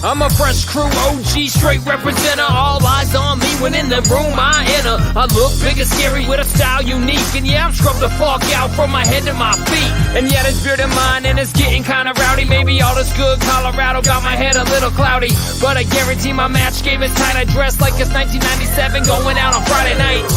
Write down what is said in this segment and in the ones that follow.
I'm a fresh crew, OG, straight representer. All eyes on me when in the room I enter. I look big and scary with a style unique. And yeah, I'm scrubbed the fuck out from my head to my feet. And yeah, this beard of mine and it's getting kinda rowdy. Maybe all this good Colorado got my head a little cloudy, but I guarantee my match game is tight. I dress like it's 1997 going out on Friday night.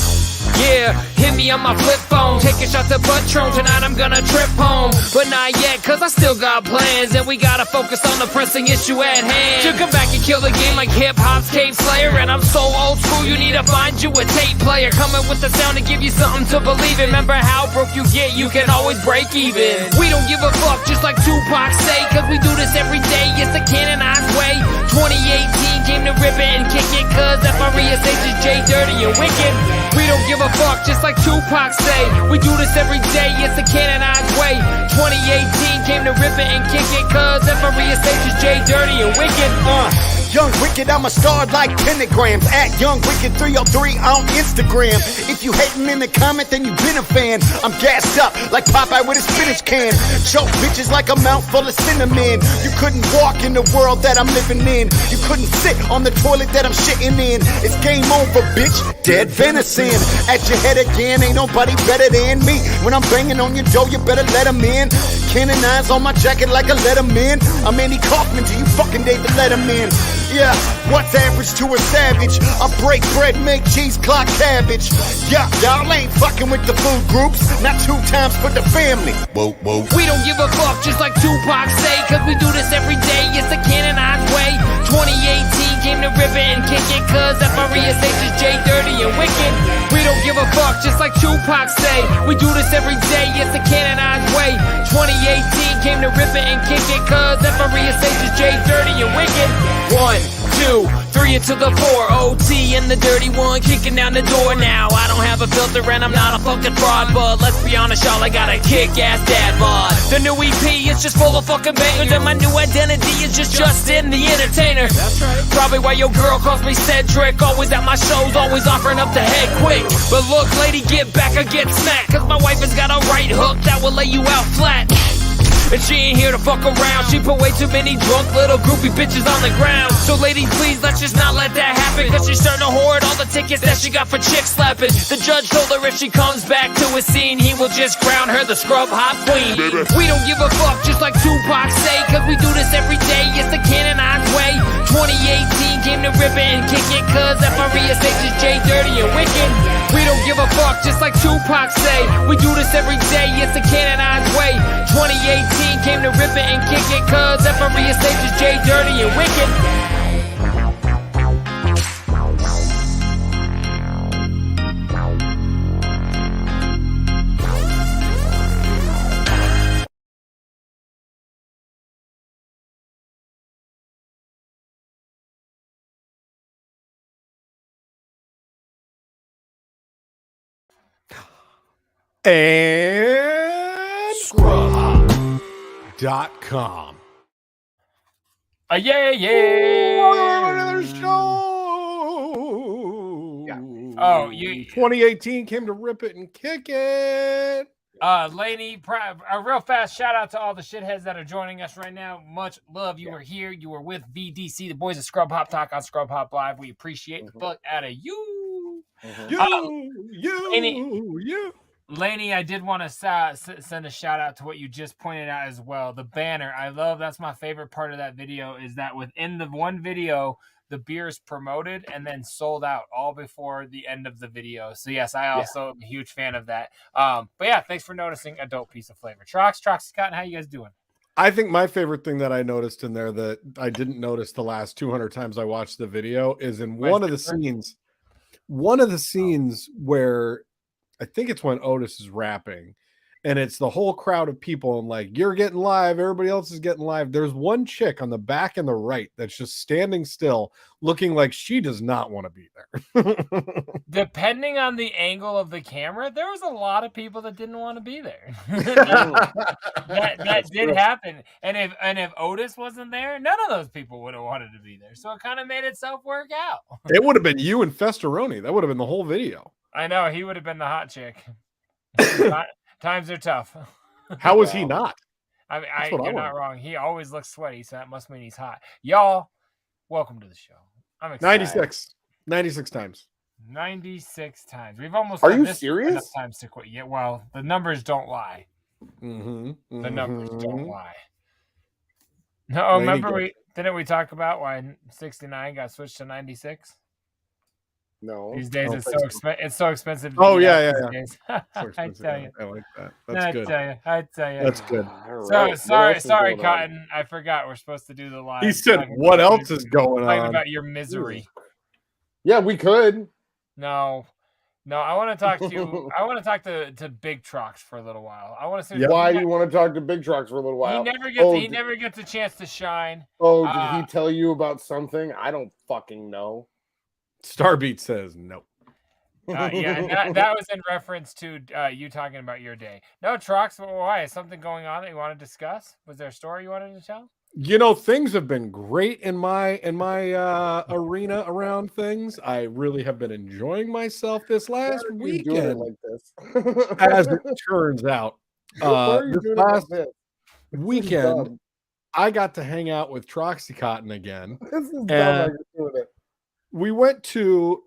Yeah, hit me on my flip phone, take a shot to Patron. Tonight I'm gonna trip home, but not yet, cause I still got plans. And we gotta focus on the pressing issue at hand. To come back and kill the game like hip-hop's Cave Slayer. And I'm so old school, you need to find you a tape player. Coming with the sound to give you something to believe in. Remember how broke you get, you can always break even. We don't give a fuck, just like Tupac say, cause we do this every day, it's the canonized way. 2018 came to rip it and kick it, cause FRESH is JDirty and wicked. We don't give a fuck, just like Tupac say. We do this every day, it's the canonized way. 2018 came to rip it and kick it, cause FRESH is JDirty and wicked. Young Wicked, I'm a star like pentagrams. At Young Wicked 303 on Instagram. If you hating in the comment, then you been a fan. I'm gassed up like Popeye with a spinach can. Choke bitches like a mouthful of cinnamon. You couldn't walk in the world that I'm living in. You couldn't sit on the toilet that I'm shitting in. It's game over, bitch. Dead venison. At your head again, ain't nobody better than me. When I'm banging on your door, you better let 'em in. Canonize on my jacket like a letterman. I'm Andy Kaufman to you fucking David Letterman. Yeah, what's average to a savage? I break bread, make cheese, clock cabbage. Yeah, y'all ain't fucking with the food groups. Not 2 times for the family. Whoa, whoa. We don't give a fuck, just like Tupac say, cause we do this every day, it's the canonized way. 2018 came to rip it and kick it, cause FRESH is JDirty and wicked. We don't give a fuck, just like Tupac say. We do this every day, it's the canonized way. 2018 came to rip it and kick it, cause FRESH is JDirty and wicked. 1, 2, 3 into the 4, OT and the dirty one kicking down the door now. I don't have a filter and I'm not a fucking fraud, but let's be honest, y'all, I got a kick-ass dad bod. The new EP is just full of fucking bangers, and my new identity is just Justin the Entertainer. That's right. Probably why your girl calls me Cedric, always at my shows, always offering up the head quick. But look, lady, get back or get smacked, cause my wife has got a right hook that will lay you out flat. And she ain't here to fuck around. She put way too many drunk little groupie bitches on the ground. So ladies, please, let's just not let that happen, cause she's starting to hoard all the tickets that she got for chick slapping. The judge told her if she comes back to a scene, he will just crown her the scrub hop queen. We don't give a fuck, just like Tupac say, cause we do this every day, it's the canonized way. 2018 came to rip it and kick it, cause FRESH is JDirty and wicked. We don't give a fuck, just like Tupac say. We do this every day, it's the canonized way. 2018 came to rip it and kick it, cause FRESH is JDirty and wicked. And Scrubhop.com. Yeah. Another show. Yeah. Oh, you 2018 came to rip it and kick it. Laney, a real fast shout out to all the shitheads that are joining us right now. Much love. You were here. You were with VDC, the boys at Scrub Hop Talk on Scrub Hop Live. We appreciate the fuck out of you. You. Laney, I did want to send a shout out to what you just pointed out as well. The banner. That's my favorite part of that video, is that within the one video, the beer is promoted and then sold out all before the end of the video. So yes, I also am a huge fan of that. But yeah, thanks for noticing a dope piece of flavor. Troxy Cotton, how you guys doing? I think my favorite thing that I noticed in there that I didn't notice the last 200 times I watched the video is in one of the scenes where I think it's when Otis is rapping, and it's the whole crowd of people, and like, you're getting live, everybody else is getting live. There's one chick on the back and the right that's just standing still, looking like she does not want to be there. Depending on the angle of the camera, there was a lot of people that didn't want to be there. that did happen. And if Otis wasn't there, none of those people would have wanted to be there. So it kind of made itself work out. It would have been you and Festeroni. That would have been the whole video. I know, he would have been the hot chick. Times are tough. How was he not? I mean, you're not wrong. He always looks sweaty, so that must mean he's hot. Y'all, welcome to the show. I'm excited. 96 times. 96 times. We've almost Are done you this serious? enough times to quit. Yeah, well, the numbers don't lie. Mm-hmm. The numbers don't Mm-hmm. lie. No, Laney remember didn't we talk about why 69 got switched to 96? No. These days don't it's think so it's so expensive. To Oh, eat yeah, out yeah, these yeah. days. So I expensive. tell you. I like that. That's good. I tell you. That's good. All So right, what sorry, else is going on? Cotton. I forgot we're supposed to do the live. He said, talking "What about else is going talking on?" about your misery. Yeah, we could. No, I want to talk to you. I want to talk to Big Trox for a little while. I want to see Why do you want to talk to Big Trox for a little while? He never gets a chance to shine. Oh, did he tell you about something? I don't fucking know. Starbeat says no. Yeah, that was in reference to you talking about your day. No, Trox, why? Is something going on that you want to discuss? Was there a story you wanted to tell? You know, things have been great in my arena around things. I really have been enjoying myself this last weekend. Like this? As it turns out, this last weekend, I got to hang out with Troxy Cotton again. This is dumb. And we went to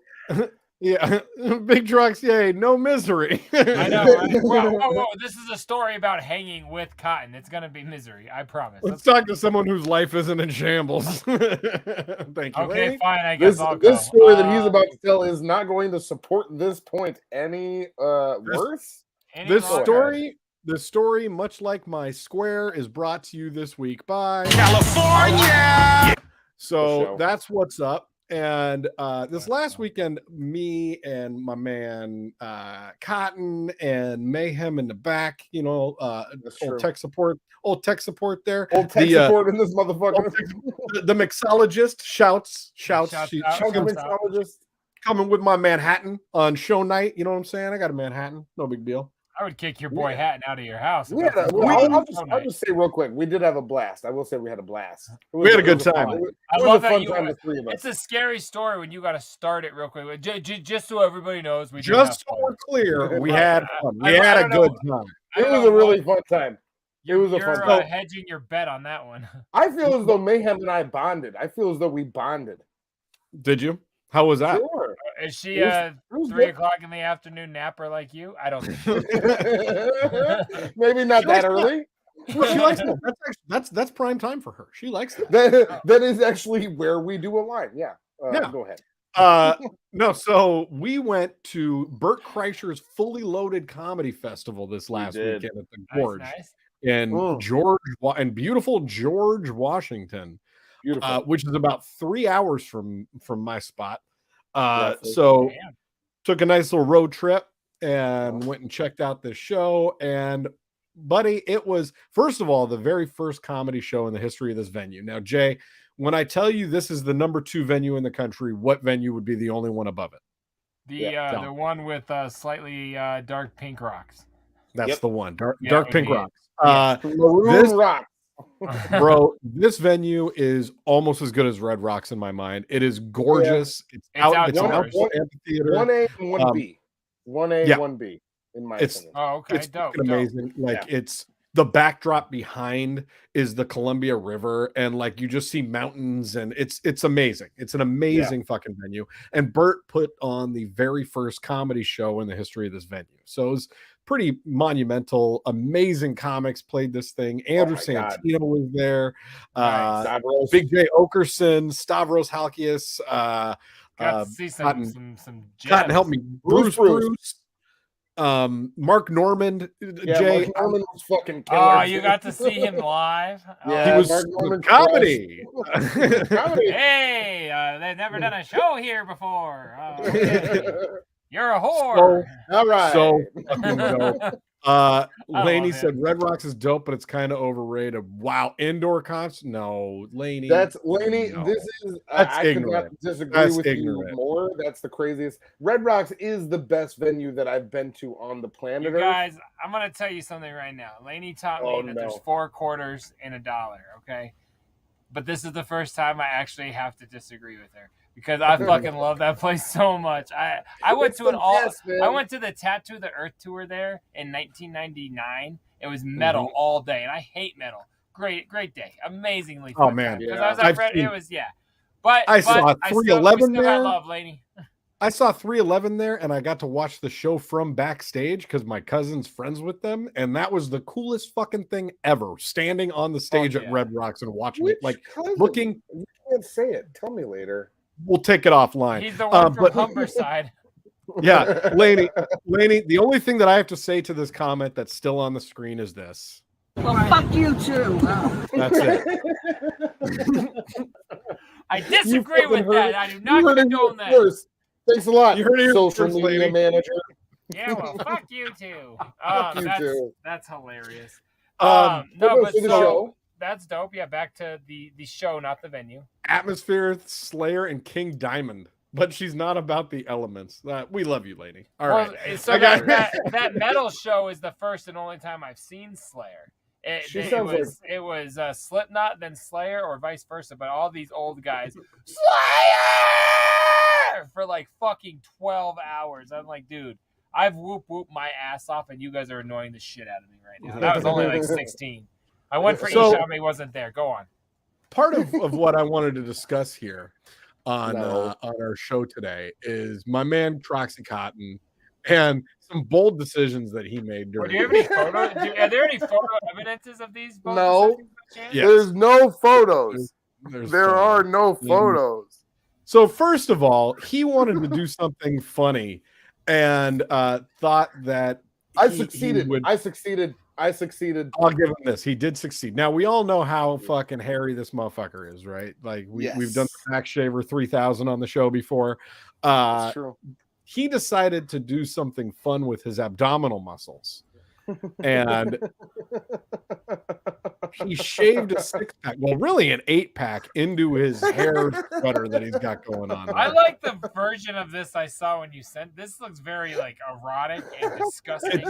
yeah, Big Trox, yay, no misery. I know, right? Whoa, this is a story about hanging with Cotton. It's gonna be misery, I promise. Let's talk to someone whose life isn't in shambles. Thank you. Okay, fine. I guess I'll this go. story that he's about to tell is not going to support this point any worse. The story, much like my square, is brought to you this week by California. So that's what's up. And this last weekend, me and my man Cotton and Mayhem in the back, you know, old tech support there. Old tech support in this motherfucker. The mixologist shouts. Mixologist coming with my Manhattan on show night. You know what I'm saying? I got a Manhattan. No big deal. I would kick your boy Hatton out of your house. I'll just say real quick, we did have a blast. I will say we had a blast. We had a good time. I love that it's a scary story when you got to start it real quick. Just so everybody knows, just so we're clear, we had fun. We had a good time. It was a really fun time. It was a fun time. You're hedging your bet on that one. I feel as though Mayhem and I bonded. I feel as though we bonded. Did you? How was that? Sure. Is she a 3 o'clock in the afternoon napper like you? I don't think maybe not that early. Well, she likes that. That's prime time for her. She likes that. That is actually where we do a line. Yeah. Go ahead. No, so we went to Bert Kreischer's Fully Loaded Comedy Festival this last weekend at the Gorge in beautiful George, Washington. Which is about 3 hours from my spot. So took a nice little road trip and went and checked out this show. And buddy, it was, first of all, the very first comedy show in the history of this venue. Now, Jay, when I tell you this is the number 2 venue in the country, what venue would be the only one above it? The one with slightly dark pink rocks. That's the one. Dark pink rocks. Maroon rock. Bro, this venue is almost as good as Red Rocks in my mind. It is gorgeous. It's an outdoor amphitheater. 1A and 1B. 1A, 1B in my opinion. Oh, okay. It's amazing. It's the backdrop behind is the Columbia River, and like you just see mountains, and it's amazing. It's an amazing fucking venue. And Bert put on the very first comedy show in the history of this venue. So it was pretty monumental. Amazing comics played this thing. Andrew Santino was there. Big J. Okerson, Stavros Halkias. Got to see some Cotton, help me. Bruce. Mark Normand. Jay. Mark Normand was fucking killer. Oh, you got to see him live? He was comedy. Hey, they've never done a show here before. You're a whore. All right. So fucking dope. Laney said Red Rocks is dope, but it's kind of overrated. Wow, indoor concert? No, Laney. That's Laney. No. This is I could not disagree with you more. That's the craziest. Red Rocks is the best venue that I've been to on the planet. You guys, I'm gonna tell you something right now. Laney taught me that there's 4 quarters in $1. Okay, but this is the first time I actually have to disagree with her. Because I fucking love that place so much. I went to I went to the Tattoo the Earth tour there in 1999. It was metal all day, and I hate metal. Great day, amazingly fun. Oh man, because I was at it was I saw I 311 still there. got love, lady. I saw 311 there, and I got to watch the show from backstage because my cousin's friends with them, and that was the coolest fucking thing ever. Standing on the stage at Red Rocks and watching it, like looking. You can't say it. Tell me later. We'll take it offline. He's the one from Humberside. Yeah, Laney, the only thing that I have to say to this comment that's still on the screen is this. Well, fuck you too. That's it. I disagree with that. I do not condone that. First. Thanks a lot. You heard it, social first media lady. manager. Yeah, well, fuck you too. You too. That's hilarious. Um, No, but the so show. that's dope. Yeah, back to the show, not the venue. Atmosphere, Slayer, and King Diamond. But she's not about the elements. We love you, lady. All right. So that metal show is the first and only time I've seen Slayer. It was Slipknot, then Slayer, or vice versa. But all these old guys, Slayer, for like fucking 12 hours. I'm like, dude, I've whoop my ass off, and you guys are annoying the shit out of me right now. That was only like 16. I went for Isham, he wasn't there. Go on. Part of what I wanted to discuss here on our show today is my man Troxy Cotton and some bold decisions that he made during. Do you have any photos? Are there any photo evidences of these? No. Yes. There's no photos. There's There are no photos. So first of all, he wanted to do something funny and thought that I succeeded. I succeeded. I'll give him this. He did succeed. Now we all know how fucking hairy this motherfucker is, right? Like we've done the Max Shaver 3000 on the show before. That's true. He decided to do something fun with his abdominal muscles. And he shaved a 6-pack, well, really an 8-pack into his hair sweater that he's got going on. I like the version of this I saw when you sent. This looks very like erotic and disgusting.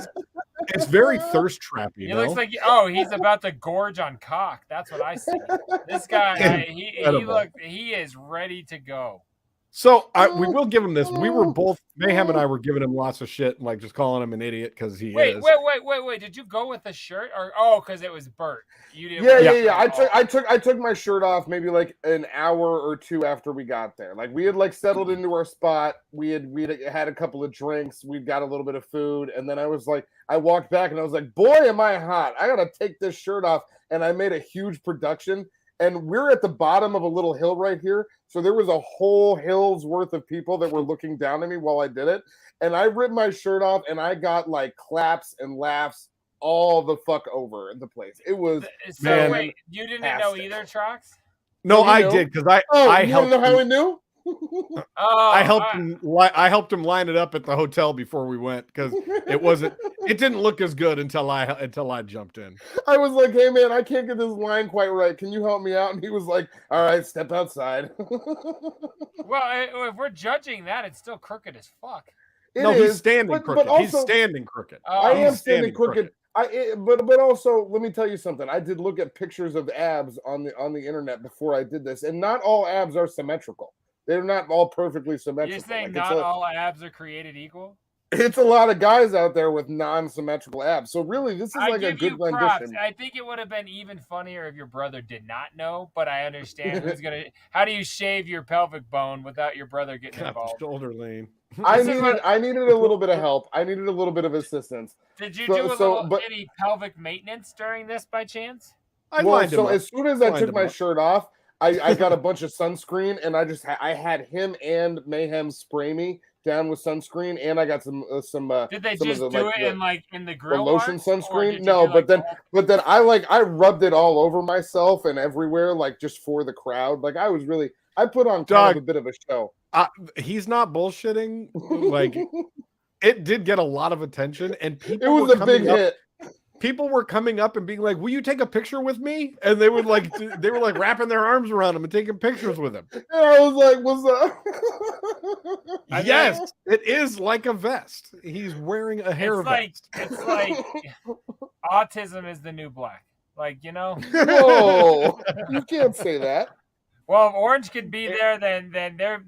It's very thirst trappy. He looks like he's about to gorge on cock. That's what I see. This guy, he is ready to go. So we will give him this. We were both, Mayhem and I were giving him lots of shit and like just calling him an idiot because he is. Wait. Did you go with the shirt or because it was Bert? You didn't. Yeah. I took my shirt off maybe like an hour or two after we got there. Like we had like settled into our spot. We had a couple of drinks. We got a little bit of food, and then I walked back and I was like, boy, am I hot! I gotta take this shirt off, and I made a huge production. And we're at the bottom of a little hill right here. So there was a whole hill's worth of people that were looking down at me while I did it. And I ripped my shirt off and I got like claps and laughs all the fuck over the place. It was wait, you didn't know either, Trox? No, I did because I helped. Know how I knew? I helped him line it up at the hotel before we went because it didn't look as good until I jumped in. I was like, hey man, I can't get this line quite right. Can you help me out? And he was like, all right, step outside. Well, if we're judging that, it's still crooked as fuck. He's standing crooked. He's standing crooked. I am standing crooked. But also, let me tell you something. I did look at pictures of abs on the internet before I did this, and not all abs are symmetrical. They're not all perfectly symmetrical. You're saying not all abs are created equal? It's a lot of guys out there with non-symmetrical abs. So really, this is like a good rendition. I think it would have been even funnier if your brother did not know, but I understand how do you shave your pelvic bone without your brother getting involved? Shoulder lean. I needed a little bit of help. I needed a little bit of assistance. Did you do any pelvic maintenance during this by chance? As soon as I took my shirt off, I got a bunch of sunscreen, and I had him and Mayhem spray me down with sunscreen, and I got some. Did they just do it in the grill lotion sunscreen? No, but then I rubbed it all over myself and everywhere, like just for the crowd. Like I put on kind of a bit of a show. He's not bullshitting. Like it did get a lot of attention, and people. It was a big hit. People were coming up and being like, "Will you take a picture with me?" And they were like wrapping their arms around him and taking pictures with him. And I was like, "What's up?" Yes, it is like a vest. He's wearing a hair vest. It's like autism is the new black. Like, you know? Whoa, you can't say that. Well, if Orange could be there, then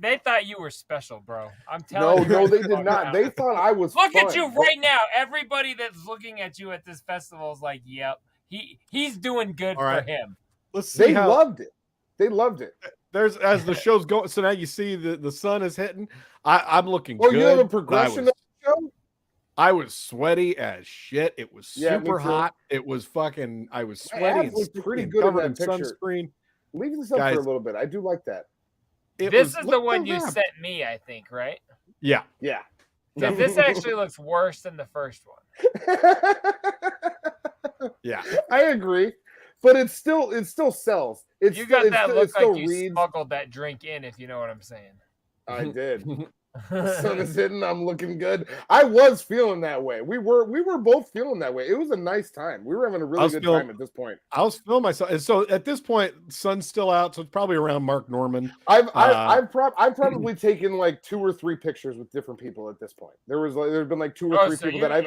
they thought you were special, bro. I'm telling you. No, they did not. They thought I was Look at you right now. Everybody that's looking at you at this festival is like, yep, he's doing good for him. Let's see loved it. They loved it. there's as the show's going. So now you see the sun is hitting. I'm looking Oh, good. you have a progression of the show? I was sweaty as shit. It was Yeah, me super too. hot. It was fucking. I was My sweaty abs and look sticky pretty and good in covered that in picture. sunscreen. Leave this up Guys, for a little bit. I do like that. This is the look one at you that. sent me, I think, right? Yeah. Yeah. Yeah, this actually looks worse than the first one. Yeah. I agree, but it still sells. It's You still, got that look like you reads. smuggled that drink in, if you know what I'm saying. I did. The sun is hitting. I'm looking good. I was feeling that way. We were both feeling that way. It was a nice time. We were having a really good time at this point. I was feeling myself, and so at this point, sun's still out, so it's probably around Mark Norman. I've probably taken like 2 or 3 pictures with different people at this point. There's been like 2 or 3 so people that I've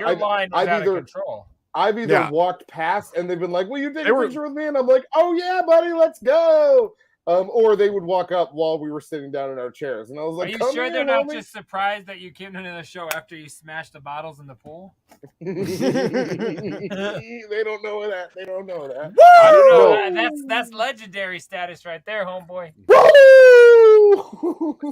control. I've either Yeah. walked past and they've been like, "Will you take a picture with me?" And I'm like, "Oh yeah, buddy, let's go." Or they would walk up while we were sitting down in our chairs, and I was like, Are you "Come sure here, they're not homie." just surprised that you came into the show after you smashed the bottles in the pool? They don't know that. They don't know that. I don't know. That's legendary status right there, homeboy.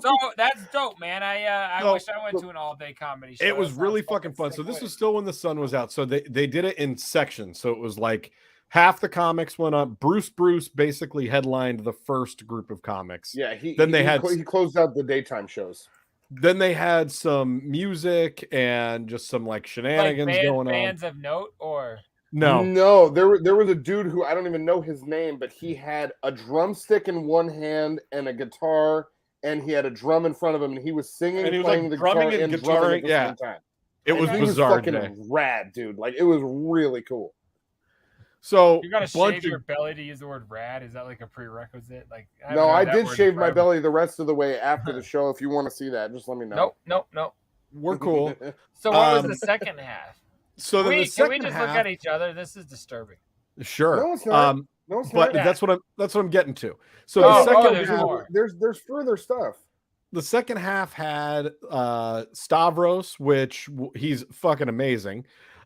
So that's dope, man. I wish I went to an all-day comedy show. It was That really sounds fucking fun. sick So this with was it. still when the sun was out. So they did it in sections. So it was like half the comics went up. Bruce basically headlined the first group of comics. Yeah, he closed out the daytime shows. Then they had some music and just some like shenanigans going on. Bands of note or No, there was a dude who I don't even know his name, but he had a drumstick in one hand and a guitar, and he had a drum in front of him, and he was singing, and he was playing like the drumming guitar, and and drumming at guitaring. the Yeah, same time. it was He bizarre. was fucking rad, dude. Like it was really cool. So you gotta shave your belly to use the word rad. Is that like a prerequisite? Like No, I did shave my belly the rest of the way after the show. If you want to see that, just let me know. Nope. We're cool. So what was the second half? So Can the we second just half, look at each other? This is disturbing. Sure. No, it's not. No, it's but not. that's what I'm getting to. So Oh, the second there's half, more. There's further stuff. the second half had Stavros, which he's fucking amazing.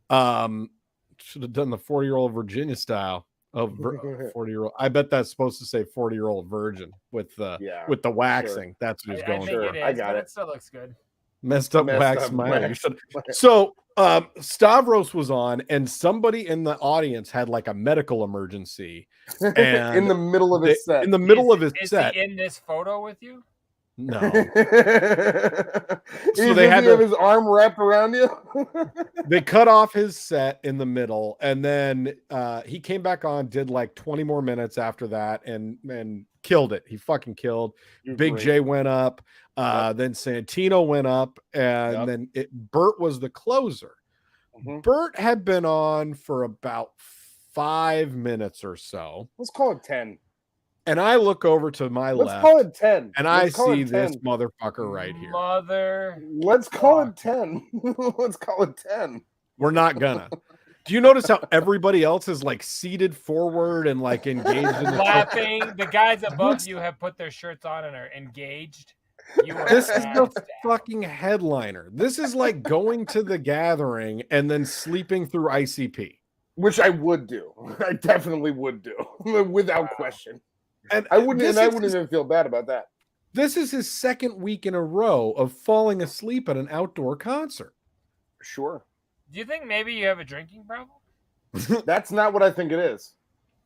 Should have done the 40-year-old Virginia style of 40-year-old. I bet that's supposed to say 40-year-old virgin with the waxing. Sure. That's what he's going for. I got it. It still looks good. Messed up wax smiley. So Stavros was on, and somebody in the audience had like a medical emergency, and in the middle of his set. In the middle of his set, he in this photo with you? No. So they had his arm wrapped around you. They cut off his set in the middle, and then he came back on, did like 20 more minutes after that, and killed it. He fucking killed. Big J went up. Then Santino went up, and then Bert was the closer. Bert had been on for about 5 minutes or so. Let's call it 10. And I look over to my left. Let's call it 10. And I see this motherfucker right here. Let's call it 10. Let's call it 10. We're not gonna. Do you notice how everybody else is like seated forward and like engaged in laughing? The guys above you have put their shirts on and are engaged. This is the fucking headliner. This is like going to the gathering and then sleeping through ICP. Which I would do. I definitely would do. Without question. And I wouldn't even feel bad about that. This is his second week in a row of falling asleep at an outdoor concert. Sure. Do you think maybe you have a drinking problem? That's not what I think it is.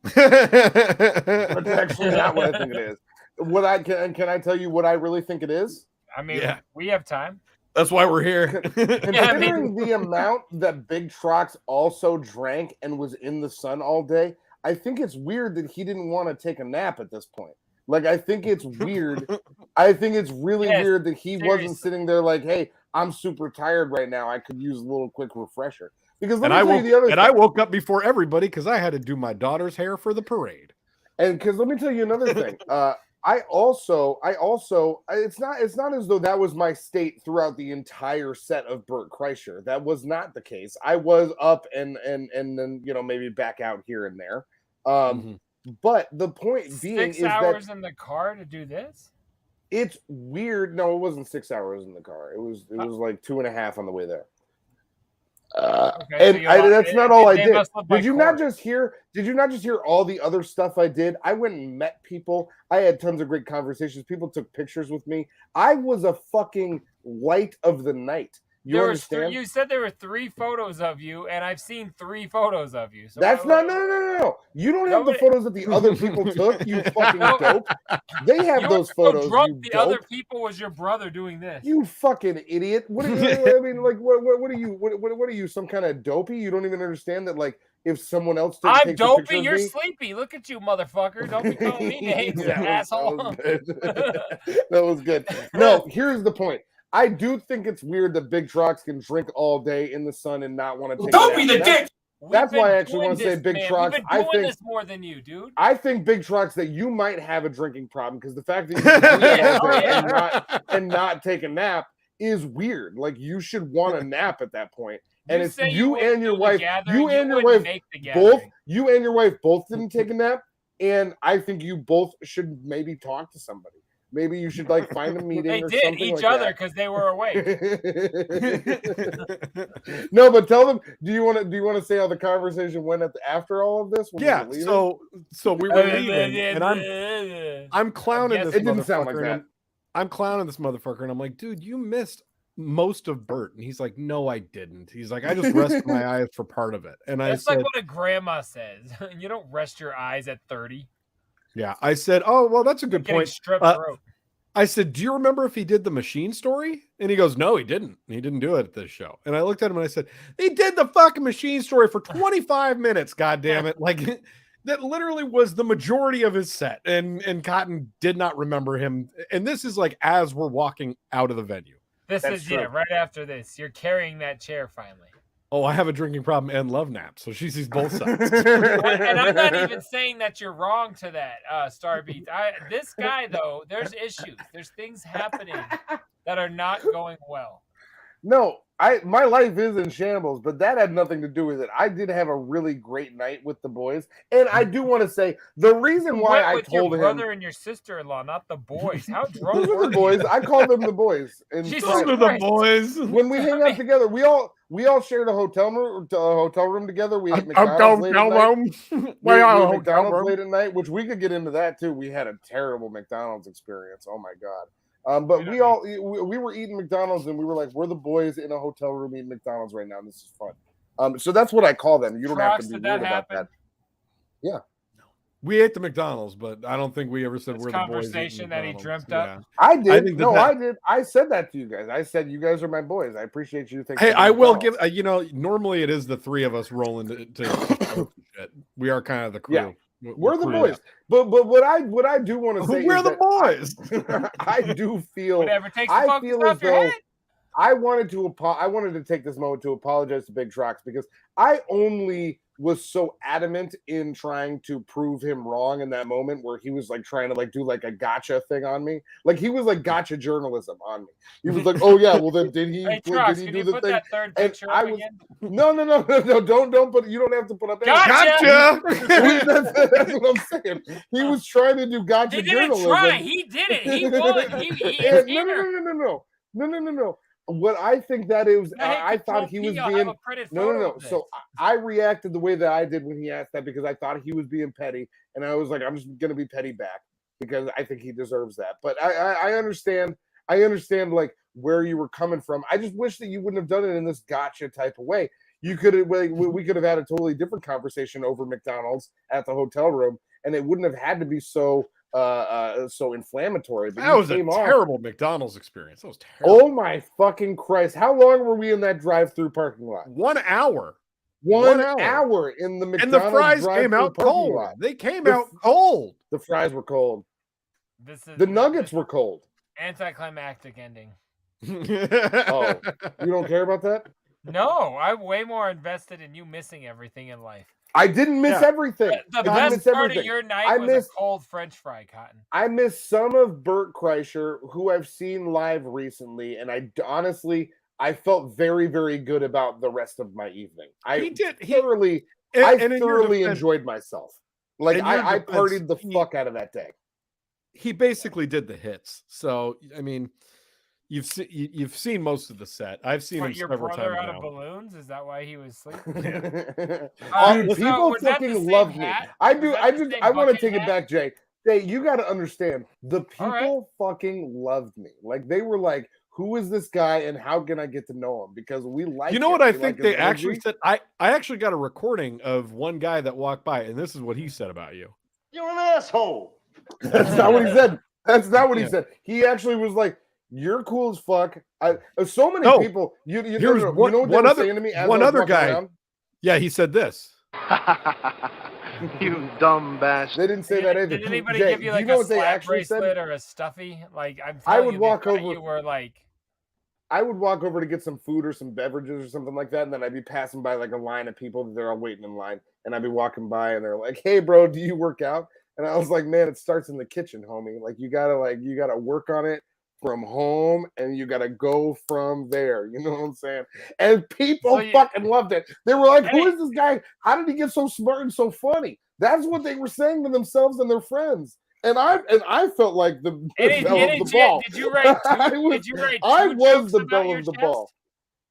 That's actually not what I think it is. Can I tell you what I really think it is? I mean, we have time. That's why we're here. Considering the amount that Big Trox also drank and was in the sun all day, I think it's weird that he didn't want to take a nap at this point. Like, I think it's weird. I think it's really weird that he wasn't sitting there like, hey, I'm super tired right now. I could use a little quick refresher. Because I woke up before everybody because I had to do my daughter's hair for the parade. And because let me tell you another thing. I also, it's not as though that was my state throughout the entire set of Bert Kreischer. That was not the case. I was up and then, maybe back out here and there. But the point being 6 hours in the car to do this? It's weird. No, it wasn't 6 hours in the car. It was like 2.5 on the way there. And that's not all I did. Did you not Court. just hear? Did you not just hear all the other stuff I did? I went and met people. I had tons of great conversations. People took pictures with me. I was a fucking light of the night. You understand? You said there were 3 photos of you, and I've seen 3 photos of you. So that's not no. You don't have the photos that the other people took. You fucking dope. They have those photos. So drunk, you the dope. other people was your brother doing this. You fucking idiot. What are you, I mean, like, what are you? What are you? Some kind of dopey? You don't even understand that, like, if someone else didn't I'm take dopey. the picture You're of me, sleepy. Look at you, motherfucker. Don't be calling me names, you asshole. That was good. No, here's the point. I do think it's weird that Big Trox can drink all day in the sun and not want to take. Don't be the dick. That's why I actually want to say Big Trox. I think this more than you, dude. I think Big Trox that you might have a drinking problem because the fact that you can do that all day and not take a nap is weird. Like you should want a nap at that point. And it's you and your wife. You and your wife both didn't take a nap, and I think you both should maybe talk to somebody. Maybe you should like find a meeting. They or did something each like other that. because they were awake. No, but tell them. Do you want to say how the conversation went after all of this? Yeah. So we were leaving, and I'm clowning this. It didn't sound like that. I'm clowning this motherfucker, and I'm like, dude, you missed most of Bert. And he's like, no, I didn't. He's like, I just rested my eyes for part of it. And that's I said, like what a grandma says. You don't rest your eyes at 30. Yeah, I said, oh, well, that's a good point. Throat. I said, do you remember if he did the machine story? And he goes, no, he didn't. He didn't do it at this show. And I looked at him and I said, he did the fucking machine story for 25 minutes, God damn it. Like that literally was the majority of his set. And Cotton did not remember him. And this is like as we're walking out of the venue. That's true. Right after this. You're carrying that chair finally. Oh, I have a drinking problem and love naps, so she sees both sides. And I'm not even saying that you're wrong to that, Starbeat. This guy, though, there's issues. There's things happening that are not going well. No, my life is in shambles, but that had nothing to do with it. I did have a really great night with the boys, and I do want to say the reason why I told your brother and your sister-in-law, not the boys. How drunk were the boys? I call them the boys. Those are the boys. When we hang out together, we all shared a hotel room together. We ate McDonald's late at night. We ate McDonald's late at night, which we could get into that too. We had a terrible McDonald's experience. Oh my god. But we were eating McDonald's and we were like, we're the boys in a hotel room eating McDonald's right now. And this is fun. So that's what I call them. You don't have to be weird about that. Yeah. We ate the McDonald's, but I don't think we ever said we're the boys. Conversation that he dreamt up. I did. I did. I said that to you guys. I said you guys are my boys. I appreciate you thinking. Hey, I will give. Normally it is the three of us rolling to shit. We are kind of the crew. Yeah. We're the boys, but what I do want to say we're the boys. I do feel whatever takes I feel as though head. I wanted to take this moment to apologize to Big Trox because I only was so adamant in trying to prove him wrong in that moment where he was like trying to like do like a gotcha thing on me. Like he was like gotcha journalism on me. He was like, "Oh yeah, well then did he? Hey, Trox, did he can do you the put thing?" that third picture up again? No, don't put. You don't have to put up. Gotcha. That's what I'm saying. He was trying to do gotcha journalism. He didn't try. He did it. He won. No. What I think that is, I thought he was being no. So I reacted the way that I did when he asked that because I thought he was being petty, and I was like, I'm just gonna be petty back because I think he deserves that. But I understand. I understand like where you were coming from. I just wish that you wouldn't have done it in this gotcha type of way. You could have we could have had a totally different conversation over McDonald's at the hotel room, and it wouldn't have had to be so inflammatory. But that was a terrible McDonald's experience. That was terrible. Oh my fucking Christ. How long were we in that drive-through parking lot? 1 hour. 1 hour in the McDonald's. And the fries came out cold. Lot. They came out cold. The fries were cold. The nuggets were cold. Anticlimactic ending. Oh, you don't care about that? No, I'm way more invested in you missing everything in life. I didn't miss everything. The best part of your night was a cold French fry, Cotton. I missed some of Bert Kreischer, who I've seen live recently, and I honestly felt very, very good about the rest of my evening. I thoroughly enjoyed myself. Like I partied the fuck out of that day. He basically did the hits. So I mean, You've seen most of the set. I've seen him Your several brother times out now. of balloons? Is that why he was sleeping? Dude, people fucking love me. I do. I want to take it back, Jay. Jay, you got to understand. The people fucking loved me. Like they were like, "Who is this guy, and how can I get to know him?" Because we like. You know what I think they actually said? I actually got a recording of one guy that walked by, and this is what he said about you. You're an asshole. That's not what he said. That's not what he said. He actually was like, "You're cool as fuck." So many people. You know what they were saying to me? As one I was other walking guy. around? Yeah, he said this. You dumb bastard. They didn't say that either. Did anybody Jay, give you like know a what they slap actually bracelet said? or a stuffy? Like I would walk over. You were like, I would walk over to get some food or some beverages or something like that, and then I'd be passing by like a line of people that they're all waiting in line, and I'd be walking by, and they're like, "Hey, bro, do you work out?" And I was like, "Man, it starts in the kitchen, homie. Like you gotta work on it from home, and you gotta go from there." You know what I'm saying? And people fucking loved it. They were like, "Who is this guy? How did he get so smart and so funny?" That's what they were saying to themselves and their friends. And I felt like the bell of the ball. Did you write? I was the bell of the ball.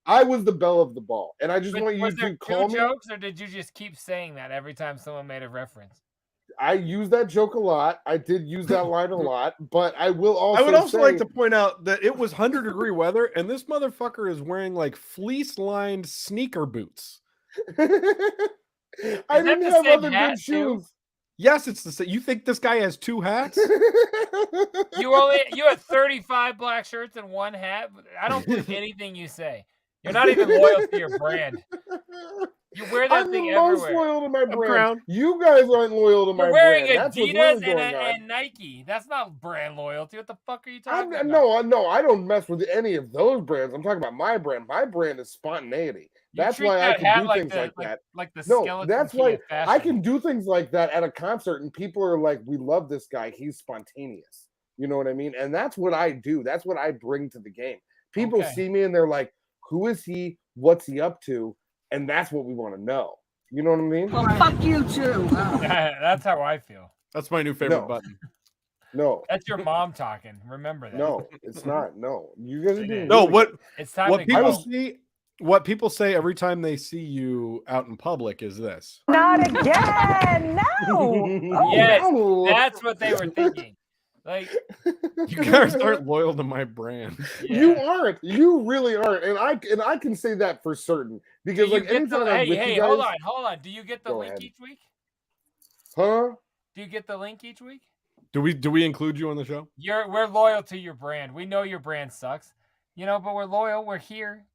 I was the bell of the ball, and I just want you to call me. Jokes, or did you just keep saying that every time someone made a reference? I use that joke a lot. I did use that line a lot, but I will also. I would also like to point out that it was 100-degree weather, and this motherfucker is wearing like fleece-lined sneaker boots. I didn't have other good shoes. Too? Yes, it's the same. You think this guy has two hats? You had 35 black shirts and one hat. I don't believe anything you say. You're not even loyal to your brand. You wear that thing everywhere. I'm the most loyal to my brand. You guys aren't loyal to my brand. You're wearing That's Adidas really and Nike. That's not brand loyalty. What the fuck are you talking about? No, I don't mess with any of those brands. I'm talking about my brand. My brand is spontaneity. That's why I can do things like that. Like the no, that's why I can do things like that at a concert, and people are like, "We love this guy. He's spontaneous." You know what I mean? And that's what I do. That's what I bring to the game. People see me and they're like, "Who is he? What's he up to?" And that's what we want to know. You know what I mean? Well, fuck you too. That's how I feel. That's my new favorite button. No. That's your mom talking. Remember that. No, it's not. No. You guys are doing it's time what to people go. see. What people say every time they see you out in public is this. Not again. No. Yes, that's what they were thinking. Like, you guys aren't loyal to my brand. Yeah. You aren't. You really aren't. And I can say that for certain because like anytime I'm with you guys, hold on. Do you get the link each week? Huh? Do you get the link each week? Do we include you on the show? We're loyal to your brand. We know your brand sucks, but we're loyal. We're here.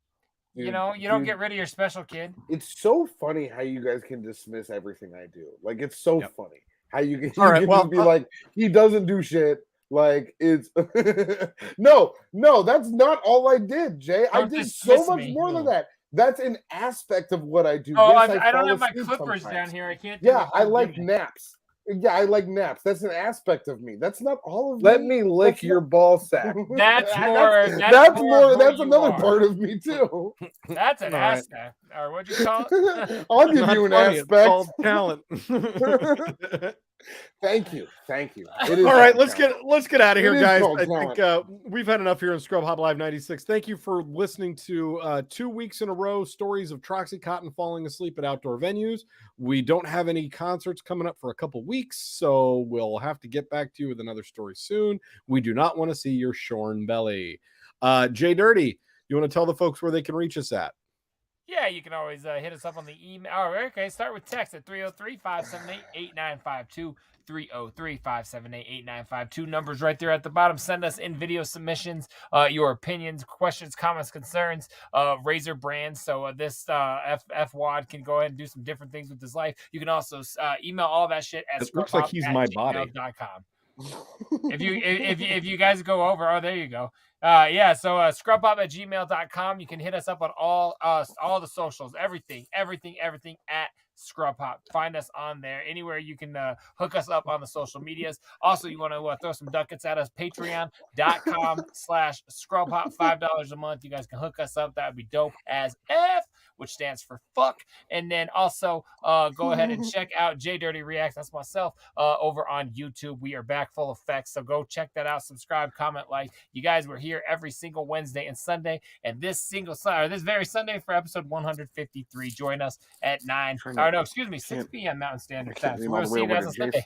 Dude, you don't get rid of your special kid. It's so funny how you guys can dismiss everything I do. Like it's so funny how you can, just be like, he doesn't do shit. Like it's no, that's not all I did, Jay. I did so much more than that. That's an aspect of what I do. Oh, yes, I don't have my clippers down here. I can't. Yeah, I like naps. Yeah, I like naps. That's an aspect of me. That's not all of me. Let me lick your ball sack. That's more. That's another part of me too. That's an aspect. Or what'd you call it? I'll give you an aspect. It's called talent. Thank you. All right, let's get out of here, guys. I think we've had enough here on Scrub Hop Live 96. Thank you for listening to 2 weeks in a row stories of Troxy Cotton falling asleep at outdoor venues. We don't have any concerts coming up for a couple weeks, so we'll have to get back to you with another story soon. We do not want to see your shorn belly. JDirty, you want to tell the folks where they can reach us at? Yeah, you can always hit us up on the email. All right, okay, start with text at 303-578-8952. 303-578-8952. Numbers right there at the bottom. Send us in video submissions, your opinions, questions, comments, concerns, Razor brands. So this F Wad can go ahead and do some different things with his life. You can also email all that shit at looks like he's my body. If you guys go over, there you go. So scrubhop@gmail.com. You can hit us up on all the socials, everything at Scrub Hop. Find us on there. Anywhere you can hook us up on the social medias. Also, you want to throw some ducats at us, patreon.com/scrubhop, $5 a month. You guys can hook us up. That would be dope as F. which stands for fuck. And then also go ahead and check out JDirty Reacts. That's myself over on YouTube. We are back full effect. So go check that out. Subscribe, comment, like. You guys, we're here every single Wednesday and Sunday. And this very Sunday for episode 153. Join us at 6 p.m. Mountain Standard Time. So we'll see you guys on Sunday.